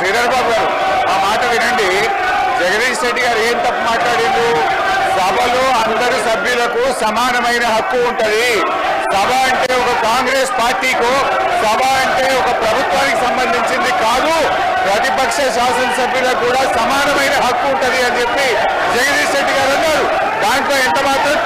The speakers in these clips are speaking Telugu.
శ్రీధర్ బాబు గారు ఆ మాట వినండి. జగదీష్ రెడ్డి గారు ఏం తప్పు మాట్లాడిండు? సభలో అందరు సభ్యులకు సమానమైన హక్కు ఉంటది. సభ అంటే ఒక కాంగ్రెస్ పార్టీకు, సభ అంటే ఒక ప్రభుత్వానికి సంబంధించింది కాదు, ప్రతిపక్ష శాసనసభ్యులకు కూడా సమానమైన హక్కు ఉంటది అని చెప్పి జగదీష్ రెడ్డి గారు అన్నారు. దాంట్లో ఎంత మాత్రం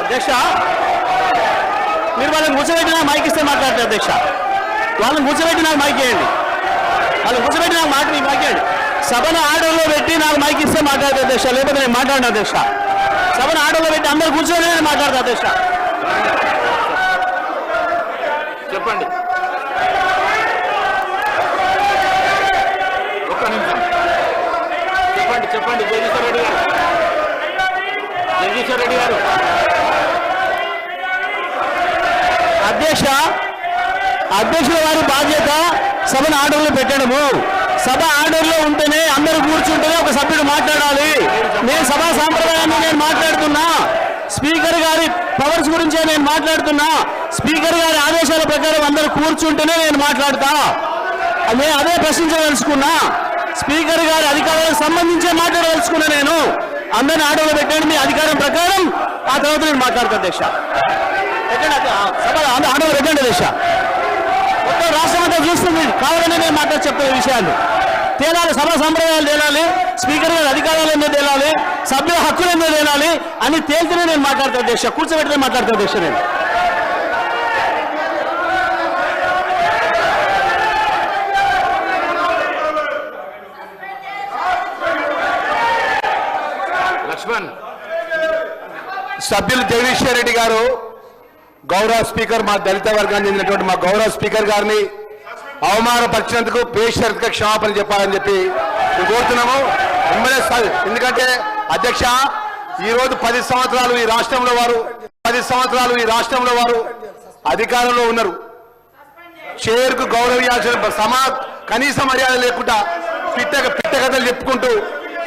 అధ్యక్ష, మీరు వాళ్ళని కూర్చోబెట్టి నాకు మైక్ ఇస్తే మాట్లాడతారు అధ్యక్ష. వాళ్ళని కూర్చోబెట్టి నాకు మైక్ ఇవ్వండి. వాళ్ళని కూర్చోబెట్టి నాకు మైక్ ఇవ్వండి. సభను ఆర్డర్లో పెట్టి నాకు మైక్ ఇస్తే మాట్లాడతారు అధ్యక్ష, లేకపోతే నేను మాట్లాడిన అధ్యక్ష. సభను ఆర్డర్లో పెట్టి అందరు కూర్చొని నేను మాట్లాడతా అధ్యక్ష. చెప్పండి. ఒక్క నిమిషం చెప్పండి. జగదీశ్వర్ రెడ్డి గారు, జగదీశ్వర్ రెడ్డి గారు. అధ్యక్షుల వారి బాధ్యత సభను ఆర్డర్లో పెట్టడము. సభ ఆర్డర్లో ఉంటేనే అందరూ కూర్చుంటేనే ఒక సభ్యుడు మాట్లాడాలి. నేను సభా సాంప్రదాయాన్ని నేను మాట్లాడుతున్నా. స్పీకర్ గారి పవర్స్ గురించే నేను మాట్లాడుతున్నా. స్పీకర్ గారి ఆదేశాల ప్రకారం అందరూ కూర్చుంటేనే నేను మాట్లాడతా. నేను అదే ప్రశ్నించదలుచుకున్నా. స్పీకర్ గారి అధికారాలకు సంబంధించే మాట్లాడదలుచుకున్నా. నేను అందరిని ఆర్డర్లో పెట్టండి మీ అధికారం ప్రకారం, ఆ తర్వాత నేను మాట్లాడతా అధ్యక్ష. సభ ఆర్డర్లో పెట్టండి అధ్యక్ష. మొత్తం రాష్ట్రం అంతా చూస్తుంది. కావాలని నేను చెప్తున్న విషయాలు తేలాలి. సభా సంప్రదాయాలు తేలాలి. స్పీకర్ గారి అధికారాలు ఏందో తేలాలి. సభ్యుల హక్కులు ఏందో తేలాలి అని తేల్తేనే నేను మాట్లాడతా అధ్యక్ష. కూర్చోబెట్టినే మాట్లాడతా అధ్యక్ష. నేను లక్ష్మణ్, సభ్యులు జగదీశ్వర్ రెడ్డి గారు, గౌరవ స్పీకర్, మా దళిత వర్గానికి చెందినటువంటి మా గౌరవ స్పీకర్ గారిని అవమానపరిచినందుకు బేషరతుగా క్షమాపణ చెప్పాలని చెప్పి కోరుతున్నాము. ఎందుకంటే అధ్యక్ష, ఈరోజు 10 సంవత్సరాలు ఈ రాష్ట్రంలో వారు అధికారంలో ఉన్నారు. చైర్కు గౌరవించాల్సిన కనీస మర్యాద లేకుండా పిట్ట కథలు చెప్పుకుంటూ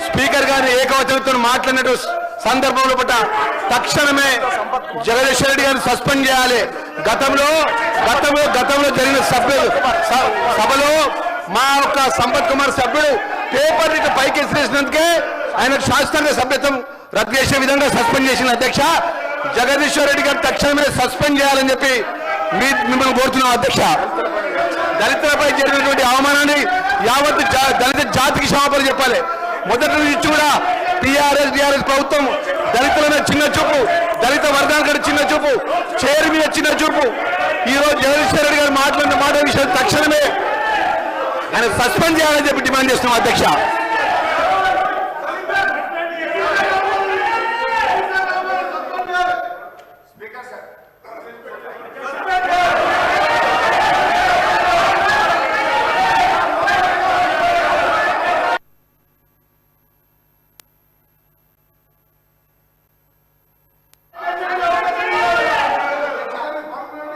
స్పీకర్ గారిని ఏకవచనంతో మాట్లాడినట్టు సందర్భంలో పట్ల తక్షణమే జగదీశ్వర్ రెడ్డి గారిని సస్పెండ్ చేయాలి. గతంలో జరిగిన సభలో మా యొక్క సంపత్ కుమార్ సభ్యుడు పేపర్ ఇట్లా పైకి ఎసిరేసినందుకే ఆయన శాస్త్రంగా సభ్యత్వం రద్దు చేసే విధంగా సస్పెండ్ చేసిన అధ్యక్ష. జగదీశ్వర్ రెడ్డి గారు తక్షణమే సస్పెండ్ చేయాలని చెప్పి మిమ్మల్ని కోరుతున్నాం అధ్యక్ష. దళితులపై జరిగినటువంటి అవమానాన్ని యావత్ దళిత జాతికి క్షమాపణ చెప్పాలి. మొదటి నుంచి కూడా టీఆర్ఎస్ ప్రభుత్వం దళితుల మీద చిన్న చూపు, దళిత వర్గానికి చిన్న చూపు, చైర్ మీద చిన్న చూపు. ఈరోజు జగదీశ్వర్ రెడ్డి గారు మాట్లాడిన మాట విషయం తక్షణమే ఆయన సస్పెండ్ చేయాలని చెప్పి డిమాండ్ చేస్తున్నాం అధ్యక్ష.